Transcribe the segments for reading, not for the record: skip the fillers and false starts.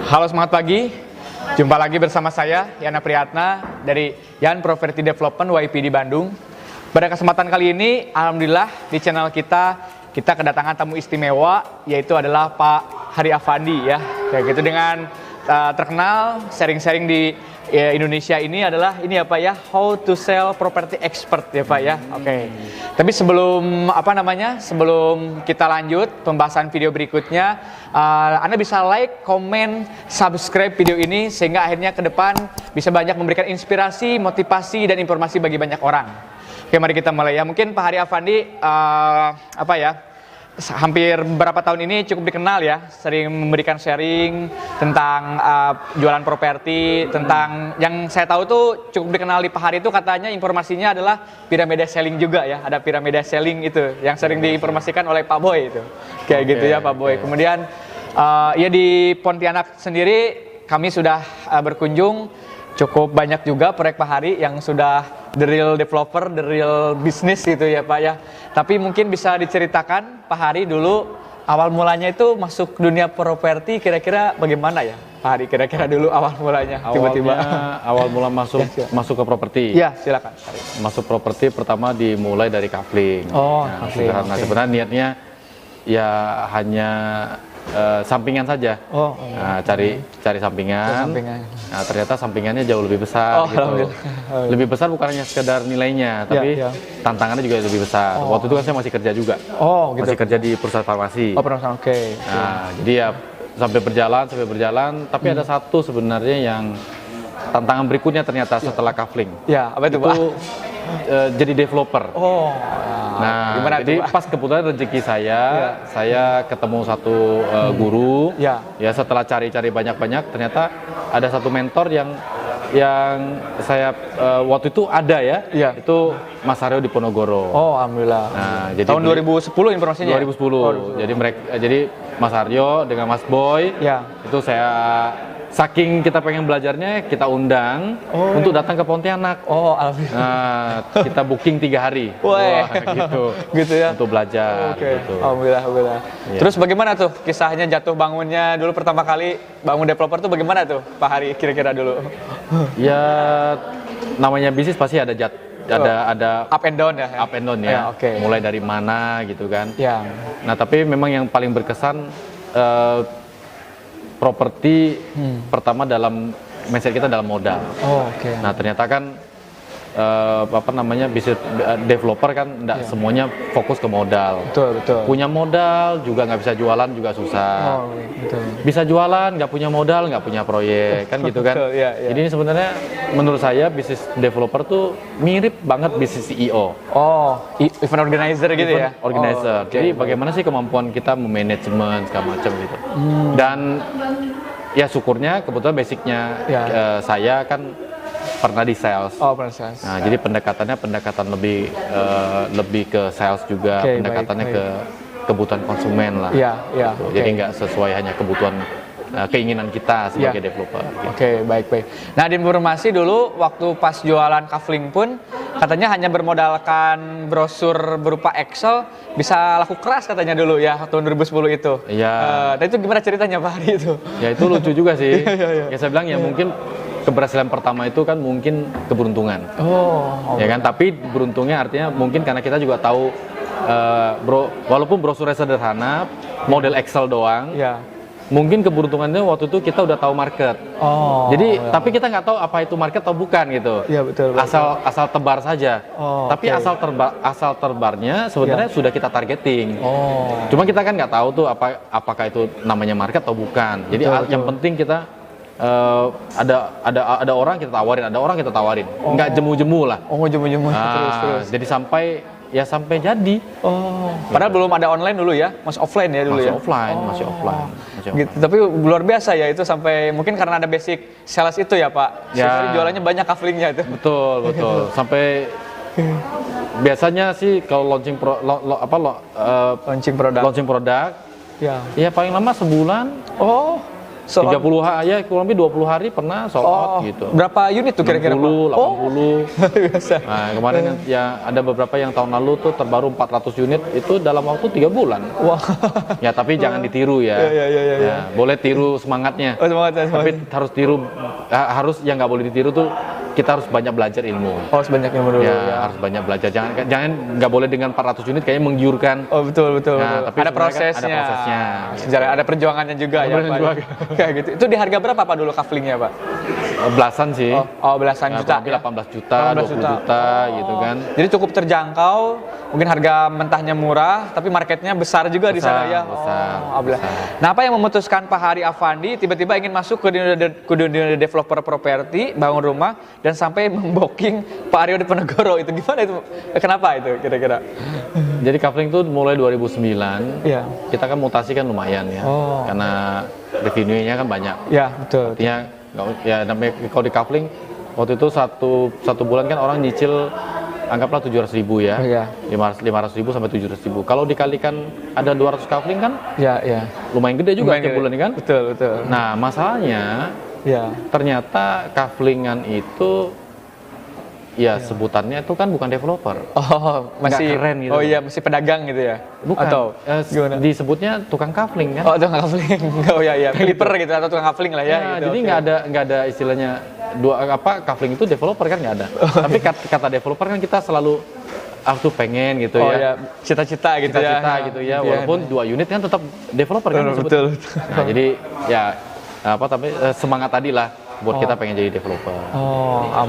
Halo, semangat pagi. Jumpa lagi bersama saya, Yana Priyatna dari Yan Property Development YP di Bandung. Pada kesempatan kali ini, alhamdulillah di channel kita kedatangan tamu istimewa, yaitu adalah Pak Hari Afandi ya. Kayak gitu dengan terkenal sharing-sharing di Indonesia ini adalah ini ya Pak ya, how to sell property expert ya Pak ya. Oke. Tapi sebelum sebelum kita lanjut pembahasan video berikutnya, Anda bisa like, comment, subscribe video ini sehingga akhirnya ke depan bisa banyak memberikan inspirasi, motivasi dan informasi bagi banyak orang. Oke, mari kita mulai ya. Mungkin Pak Hari Afandi hampir beberapa tahun ini cukup dikenal ya, sering memberikan sharing tentang jualan properti, tentang yang saya tahu tuh cukup dikenal di Pak Hari itu katanya informasinya adalah piramida selling juga ya, ada piramida selling itu yang sering diinformasikan oleh Pak Boy itu, kayak gitu ya Pak Boy. Kemudian ya di Pontianak sendiri kami sudah berkunjung, cukup banyak juga proyek Pak Hari yang sudah the real developer, the real business gitu ya Pak ya. Tapi mungkin bisa diceritakan Pak Hari dulu awal mulanya itu masuk dunia properti kira-kira bagaimana ya Pak Hari, kira-kira dulu awal mulanya tiba-tiba. Awal mula masuk ke properti. Ya silakan. Masuk properti pertama dimulai dari kaveling. Oh, karena sebenarnya niatnya ya hanya sampingan saja. Cari sampingan. Nah, ternyata sampingannya jauh lebih besar gitu. Lebih besar bukan hanya sekedar nilainya, tapi tantangannya juga lebih besar. Waktu itu kan saya masih kerja juga. Gitu. Masih kerja di perusahaan farmasi. Perusahaan, oke. Nah, jadi ya sampai berjalan, tapi ada satu sebenarnya yang tantangan berikutnya ternyata setelah kaveling. Ya, apa itu Pak? Jadi developer. Nah, gimana jadi itu, pas kebetulan rezeki saya ketemu satu guru. Ya setelah cari-cari banyak-banyak, ternyata ada satu mentor yang saya waktu itu ada ya. Itu Mas Aryo di Ponorogo. Oh, alhamdulillah. Nah, jadi tahun 2010 informasinya. 2010. Jadi Mas Aryo dengan Mas Boy. Itu saya saking kita pengen belajarnya, kita undang untuk datang ke Pontianak. Alhamdulillah. Nah, kita booking 3 hari. Wah, gitu ya. Untuk belajar. Gitu. Alhamdulillah. Ya. Terus bagaimana tuh kisahnya jatuh bangunnya dulu pertama kali bangun developer tuh bagaimana tuh Pak Hari kira-kira dulu? Ya, namanya bisnis pasti ada up and down ya. Up and down ya. Mulai dari mana gitu kan. Nah, tapi memang yang paling berkesan properti pertama dalam mindset kita dalam modal. Nah, ternyata kan bisnis developer kan enggak semuanya fokus ke modal. Betul. Punya modal juga nggak bisa jualan juga susah. Bisa jualan nggak punya modal, nggak punya proyek kan gitu kan. Jadi ini sebenarnya menurut saya bisnis developer tuh mirip banget bisnis CEO. Event organizer gitu ya. Organizer. Jadi bagaimana sih kemampuan kita memanajemen segala macam gitu. Dan ya syukurnya kebetulan basicnya saya kan pernah di sales. Pernah sales. Nah, jadi pendekatan lebih ke sales juga, pendekatannya ke kebutuhan konsumen lah. Gitu. Jadi nggak sesuai hanya kebutuhan keinginan kita sebagai developer. Gitu. Baik. Nah, di informasi dulu waktu pas jualan kaveling pun katanya hanya bermodalkan brosur berupa Excel bisa laku keras katanya dulu ya tahun 2010 itu. Nah, itu gimana ceritanya Pak Hari itu? Ya itu lucu juga sih. Ya saya bilang ya mungkin keberhasilan pertama itu kan mungkin keberuntungan. Ya kan, tapi beruntungnya artinya mungkin karena kita juga tahu walaupun brosurnya sederhana, model Excel doang. Mungkin keberuntungannya waktu itu kita udah tahu market. Jadi tapi kita nggak tahu apa itu market atau bukan gitu. Betul. Asal tebar saja. Tapi asal terbarnya sebenarnya sudah kita targeting. Cuma kita kan nggak tahu tuh apakah itu namanya market atau bukan. Jadi yang penting kita ada orang kita tawarin, nggak jemu-jemu lah. Jemu-jemu terus. Jadi sampai jadi. Padahal belum ada online dulu ya, masih offline ya dulu. Masih offline. Gitu. Tapi luar biasa ya itu sampai mungkin karena ada basic sales itu ya Pak. Jadi jualannya banyak kavelingnya itu. Betul. Sampai biasanya sih kalau launching produk. Ya paling lama sebulan. sold 30 hari, ya kurang lebih 20 hari pernah sold out gitu. Berapa unit tuh kira-kira, Pak? 60, 80. Biasa. Nah, kemarin ya ada beberapa yang tahun lalu tuh terbaru 400 unit itu dalam waktu 3 bulan. Wah. Ya tapi jangan ditiru ya. Iya. Ya, boleh tiru semangatnya. Oh, semangat. Tapi harus tiru, harus yang nggak boleh ditiru tuh kita harus banyak belajar ilmu. Oh, sebanyak yang dulu. Ya, harus banyak belajar. Jangan nggak boleh dengan 400 unit kayaknya menggiurkan. Oh, betul. Nah, tapi ada sebenarnya prosesnya. kan ada prosesnya. Sejarah, ada perjuangannya juga ya, Pak. Kayak gitu. Itu di harga berapa Pak dulu kaflingnya, Pak? Belasan sih. Oh, belasan Ya, juta. kurang lebih 18 juta, 18 20 juta gitu kan. Jadi cukup terjangkau, mungkin harga mentahnya murah, tapi marketnya besar juga di sana ya. Besar. Nah, apa yang memutuskan Pak Hari Afandi tiba-tiba ingin masuk ke dunia developer properti, bangun rumah, dan sampai membooking Pak Aryo Diponegoro itu gimana itu? Kenapa itu kira-kira? Jadi kafling itu mulai 2009. Iya. Kita kan mutasi kan lumayan ya. Karena revenue-nya kan banyak. Ya, betul. Artinya ya namanya kalau di kafling waktu itu satu bulan kan orang nyicil anggaplah 700.000 ya. Oh, iya. 500.000 sampai 700.000. Kalau dikalikan ada 200 kafling kan Ya. lumayan gede juga tiap bulan kan. Betul. Nah, masalahnya ternyata kaflingan itu ya sebutannya itu kan bukan developer. Oh, masih nggak keren gitu. Oh iya, masih pedagang gitu ya? Bukan. Atau gimana? Disebutnya tukang kafling kan. Oh, tukang kafling. Oh iya, flipper gitu atau tukang kafling lah ya. Ya, gitu. jadi nggak ada istilahnya kafling itu developer kan nggak ada. Tapi kata developer kan kita selalu tuh pengen gitu Oh ya. iya, cita-cita gitu ya. Cita-cita gitu ya. Walaupun 2 unit kan tetap developer kan disebut. Betul. Nah, jadi ya semangat tadi lah buat kita pengen jadi developer.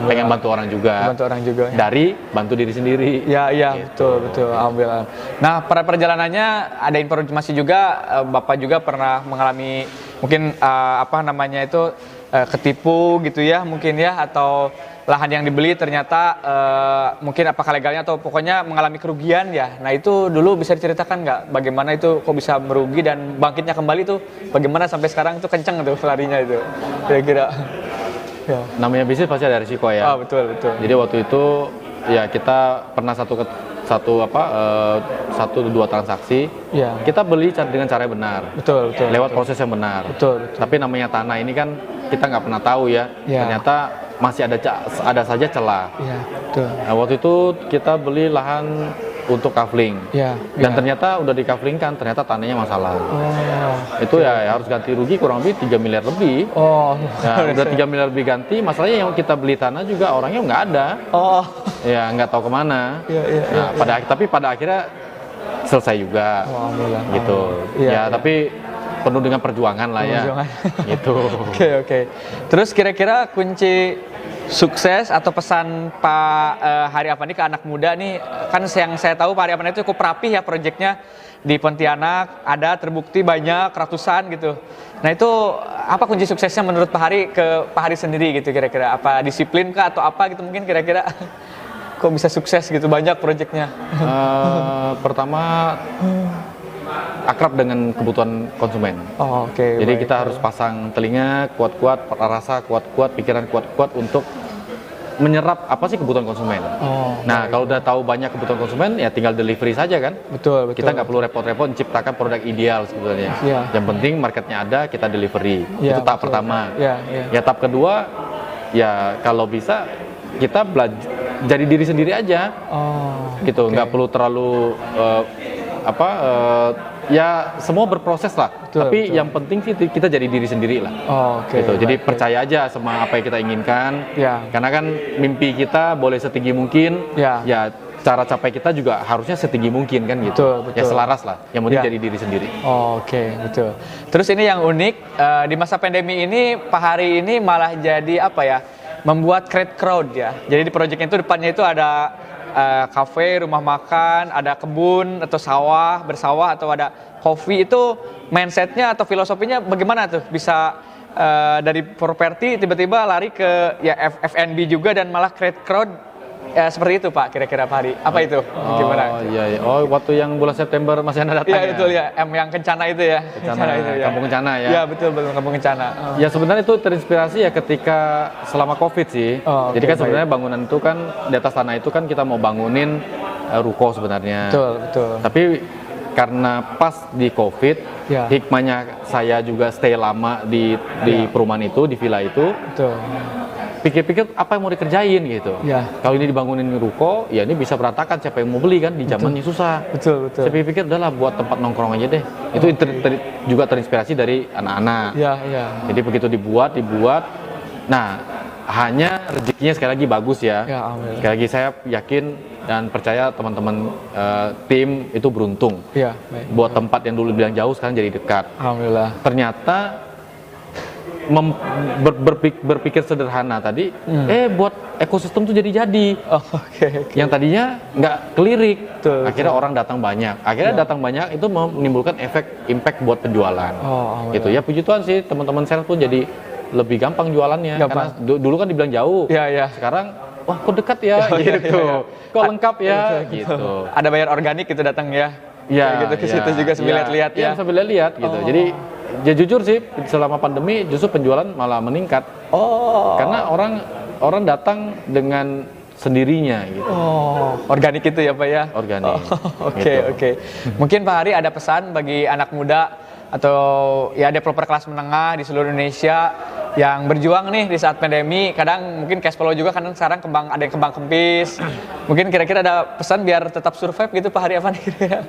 Pengen bantu orang juga. Bantu orang juga. Ya. Dari bantu diri sendiri. Iya, Gitu. betul. Alhamdulillah. Nah, pada perjalanannya ada informasi juga, Bapak juga pernah mengalami mungkin ketipu gitu ya, mungkin ya, atau lahan yang dibeli ternyata mungkin apakah legalnya atau pokoknya mengalami kerugian ya. Nah, itu dulu bisa diceritakan nggak bagaimana itu kok bisa merugi dan bangkitnya kembali tuh bagaimana sampai sekarang itu kenceng tuh larinya itu kira-kira. Ya. Namanya bisnis pasti ada risiko ya. Betul. Jadi waktu itu ya kita pernah satu dua transaksi. Ya. Kita beli dengan cara yang benar. Betul. Lewat proses yang benar. Betul. Tapi namanya tanah ini kan kita nggak pernah tahu ya. Ternyata masih ada saja celah. Iya, betul. Nah, waktu itu kita beli lahan untuk kafling. Dan ternyata udah dikaflingkan, ternyata tanahnya masalah. Itu ya harus ganti rugi kurang lebih 3 miliar lebih. Udah 3 miliar lebih ganti, masalahnya yang kita beli tanah juga orangnya nggak ada. Ya nggak tahu kemana. Tapi pada akhirnya selesai juga. Gitu. Tapi penuh dengan perjuangan lah ya. Gitu. Oke. Terus kira-kira kunci sukses atau pesan Pak Hari Afandi ke anak muda nih, kan yang saya tahu Pak Hari Afandi itu cukup rapih ya proyeknya di Pontianak, ada terbukti banyak ratusan gitu. Nah, itu apa kunci suksesnya menurut Pak Hari ke Pak Hari sendiri gitu kira-kira? Apa disiplin kah atau apa gitu mungkin kira-kira? Kok bisa sukses gitu banyak proyeknya? Pertama akrab dengan kebutuhan konsumen. Jadi kita harus pasang telinga kuat-kuat, rasa kuat-kuat, pikiran kuat-kuat untuk menyerap apa sih kebutuhan konsumen. Nah, kalau udah tahu banyak kebutuhan konsumen, ya tinggal delivery saja kan. Betul. Kita nggak perlu repot-repot menciptakan produk ideal sebetulnya. Yang penting marketnya ada, kita delivery. Itu tahap pertama. Ya tahap kedua, ya kalau bisa kita jadi diri sendiri aja. Gitu, nggak perlu terlalu ya semua berproses lah. Tapi yang penting sih kita jadi diri sendiri lah. Gitu. Jadi percaya aja sama apa yang kita inginkan. Karena kan mimpi kita boleh setinggi mungkin. Ya cara capai kita juga harusnya setinggi mungkin kan gitu. Ya selaras lah. Yang penting jadi diri sendiri. Betul. Terus ini yang unik di masa pandemi ini Pak Hari ini malah jadi membuat create crowd ya. Jadi di proyeknya itu depannya itu ada kafe, rumah makan, ada kebun atau bersawah atau ada coffee. Itu mindsetnya atau filosofinya bagaimana tuh bisa dari properti tiba-tiba lari ke F&B juga dan malah create crowd seperti itu Pak kira-kira Pak Hari? Apa itu? Gimana? Iya. Waktu yang bulan September masih Anda datang ya? Iya betul ya, yang Kencana itu ya. Kampung Kencana ya? Iya betul, Kampung Kencana. Ya sebenarnya itu terinspirasi ya ketika selama COVID sih. Jadi kan sebenarnya bangunan itu kan di atas tanah itu kan kita mau bangunin ruko sebenarnya. Betul. Tapi karena pas di COVID, Ya. hikmahnya saya juga stay lama di perumahan itu, di villa itu. Betul. Pikir-pikir apa yang mau dikerjain gitu. Ya. Kalau ini dibangunin ruko, ya ini bisa berantakan, siapa yang mau beli kan, di zamannya susah. Betul. Saya pikir udahlah buat tempat nongkrong aja deh. Itu juga terinspirasi dari anak-anak. Ya. Jadi begitu dibuat. Nah, hanya rezekinya sekali lagi bagus ya. Ya, alhamdulillah. Sekali lagi saya yakin dan percaya teman-teman tim itu beruntung. Ya, baik. Buat tempat yang dulu bilang jauh sekarang jadi dekat. Alhamdulillah. Ternyata berpikir sederhana tadi, buat ekosistem tuh jadi. Oh, oke. Yang tadinya nggak kelirik, Betul, akhirnya orang datang banyak. Akhirnya datang banyak itu menimbulkan impact buat penjualan. Oh, Gitu ya, puji Tuhan sih teman-teman sales pun jadi lebih gampang jualannya. Gampang. Karena dulu kan dibilang jauh. Ya. Sekarang wah kok dekat ya, gitu. Kok lengkap ya, gitu. Ada bayar organik gitu datang ya. Ya, Kayak gitu ke situ juga sambil lihat-lihat ya. Iya, sambil lihat gitu. Jadi ya jujur sih selama pandemi justru penjualan malah meningkat. Oh. Karena orang datang dengan sendirinya gitu. Oh, organik itu ya Pak ya? Organik. Oke. Gitu. Mungkin Pak Hari ada pesan bagi anak muda atau ya developer kelas menengah di seluruh Indonesia yang berjuang nih di saat pandemi. Kadang mungkin cash flow juga kadang sekarang ada yang kembang kempis. Mungkin kira-kira ada pesan biar tetap survive gitu Pak Hari apa nih kira-kira?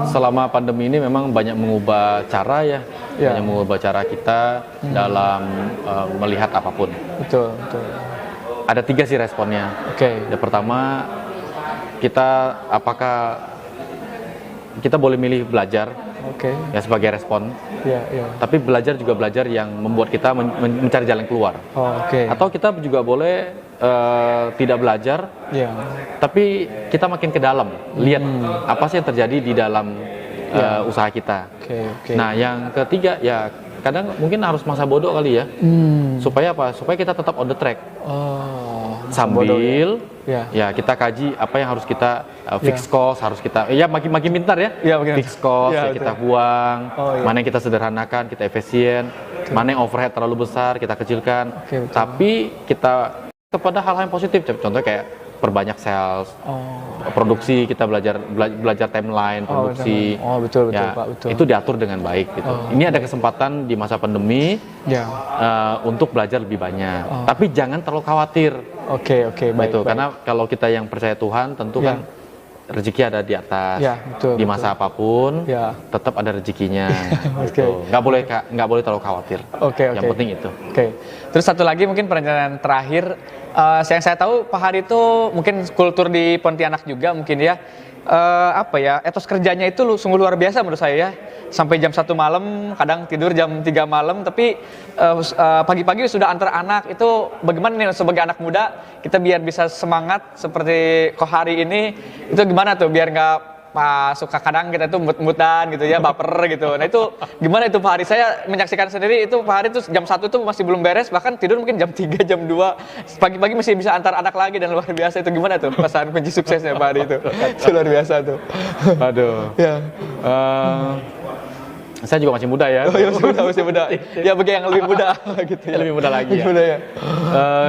Selama pandemi ini memang banyak mengubah cara ya. Ya. Banyak mengubah cara kita dalam melihat apapun. Betul. Ada 3 sih responnya. Oke. Yang pertama, apakah kita boleh milih belajar Oke. ya sebagai respon, Iya. tapi belajar yang membuat kita mencari jalan keluar. Oh, oke. Atau kita juga boleh tidak belajar, Iya. tapi kita makin ke dalam, lihat apa sih yang terjadi di dalam usaha kita. Oke. Nah, yang ketiga ya kadang mungkin harus masa bodoh kali ya, supaya apa? Supaya kita tetap on the track. Oh. Sambil ya. kita kaji apa yang harus kita fix cost, harus kita makin pintar ya. Iya, makin Fix cost ya, kita buang, iya. mana yang kita sederhanakan, kita efisien, mana yang overhead terlalu besar kita kecilkan. Oke, betul. Tapi kita kepada hal-hal yang positif, contohnya kayak perbanyak sales, produksi kita belajar timeline produksi. Betul Ya, Pak, betul. itu diatur dengan baik gitu. Ini ada kesempatan di masa pandemi Ya. untuk belajar lebih banyak. Tapi jangan terlalu khawatir. Oke, baik. Gitu. Baik. Karena kalau kita yang percaya Tuhan, tentu Ya. kan rezeki ada di atas. Ya, betul, Di masa apapun, Ya. tetap ada rezekinya. Oke. Gitu. Nggak boleh terlalu khawatir. Oke. Yang penting itu. Oke. Terus satu lagi mungkin perencanaan terakhir, yang saya tahu Pak Hari itu mungkin kultur di Pontianak juga mungkin ya. Etos kerjanya itu sungguh luar biasa menurut saya ya. Sampai jam 1 malam, kadang tidur jam 3 malam, tapi pagi-pagi sudah antar anak. Itu bagaimana nih sebagai anak muda, kita biar bisa semangat seperti Ko Hari ini, itu gimana tuh biar nggak suka kadang kita tuh mut-mutan gitu ya, baper gitu. Nah itu gimana itu Pak Hari? Saya menyaksikan sendiri itu Pak Hari tuh jam 1 tuh masih belum beres, bahkan tidur mungkin jam 3, jam 2. Pagi-pagi masih bisa antar anak lagi dan luar biasa. Itu gimana tuh pesan kunci suksesnya Pak Hari itu? Itu luar biasa tuh. Aduh. Ya. Saya juga masih muda ya. Oh ya masih muda. Ya bagi yang lebih muda gitu ya. Lebih muda lagi ya. Muda ya.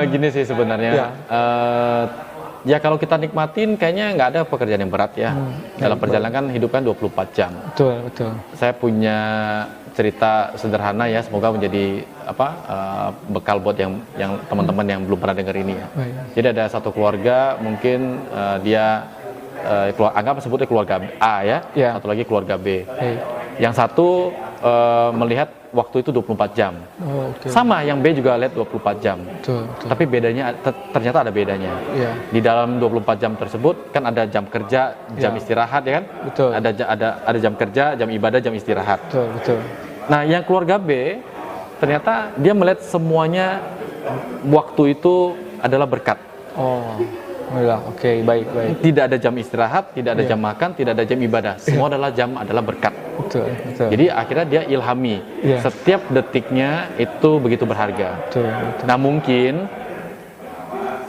Gini sih sebenarnya. Ya. Ya kalau kita nikmatin kayaknya nggak ada pekerjaan yang berat ya. Dalam perjalanan kan hidup kan 24 jam. Betul. Saya punya cerita sederhana ya, semoga menjadi bekal buat yang teman-teman yang belum pernah dengar ini ya. Baik. Jadi ada satu keluarga mungkin dia anggap sebutnya keluarga A ya, Ya. satu lagi keluarga B. Baik. Yang satu melihat waktu itu 24 jam. Oh, oke. Sama yang B juga lihat 24 jam. Betul. Tapi bedanya ternyata ada bedanya. Iya. Di dalam 24 jam tersebut kan ada jam kerja, jam Ya. istirahat ya kan? Betul. Ada jam kerja, jam ibadah, jam istirahat. Betul. Nah, yang keluarga B ternyata dia melihat semuanya waktu itu adalah berkat. Oh. Alhamdulillah. Oke, baik. Tidak ada jam istirahat, tidak ada Iya. jam makan, tidak ada jam ibadah. Semua adalah berkat. Betul. Jadi akhirnya dia ilhami. Iya. Setiap detiknya itu begitu berharga. Betul. Nah, mungkin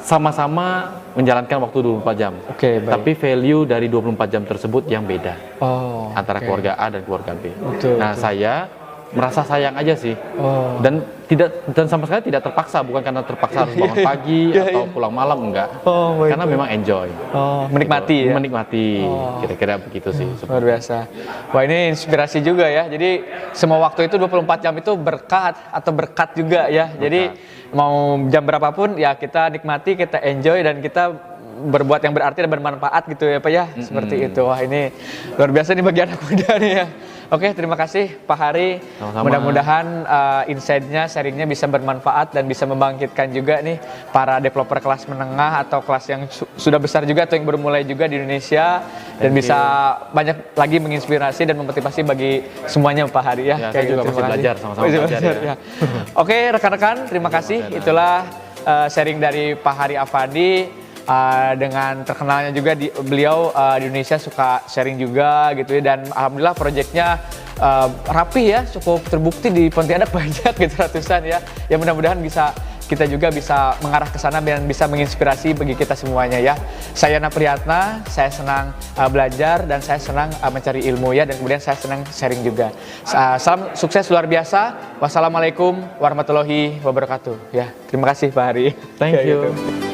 sama-sama menjalankan waktu 24 jam. Oke, baik. Tapi value dari 24 jam tersebut yang beda oke. antara keluarga A dan keluarga B. Betul, Nah, betul. saya merasa sayang aja sih. Oh. Dan dan sama sekali tidak terpaksa, bukan karena terpaksa harus bangun pagi atau pulang malam, enggak. Karena memang enjoy. Menikmati ya. Menikmati, kira-kira begitu sih. Luar biasa. Wah, ini inspirasi juga ya. Jadi semua waktu itu 24 jam itu berkat juga ya. Jadi mau jam berapapun ya kita nikmati, kita enjoy, dan kita berbuat yang berarti dan bermanfaat gitu ya Pak ya. Seperti itu. Wah, ini luar biasa nih bagi anak muda nih ya. Oke, terima kasih Pak Hari. Mudah-mudahan insight-nya, sharing-nya bisa bermanfaat dan bisa membangkitkan juga nih para developer kelas menengah atau kelas yang sudah besar juga atau yang baru mulai juga di Indonesia, dan bisa banyak lagi menginspirasi dan memotivasi bagi semuanya Pak Hari ya. Saya juga masih belajar, sama-sama belajar ya. Oke, rekan-rekan, terima kasih. Itulah sharing dari Pak Hari Affandi. Dengan terkenalnya juga beliau di Indonesia suka sharing juga gitu ya, dan alhamdulillah proyeknya rapi ya, cukup terbukti di Pontianak banyak gitu, ratusan ya. Ya mudah-mudahan kita juga bisa mengarah ke sana dan bisa menginspirasi bagi kita semuanya ya. Saya Yana Priyatna, saya senang belajar dan saya senang mencari ilmu ya, dan kemudian saya senang sharing juga. Salam sukses luar biasa. Wassalamualaikum warahmatullahi wabarakatuh ya. Terima kasih Pak Hari. Thank you.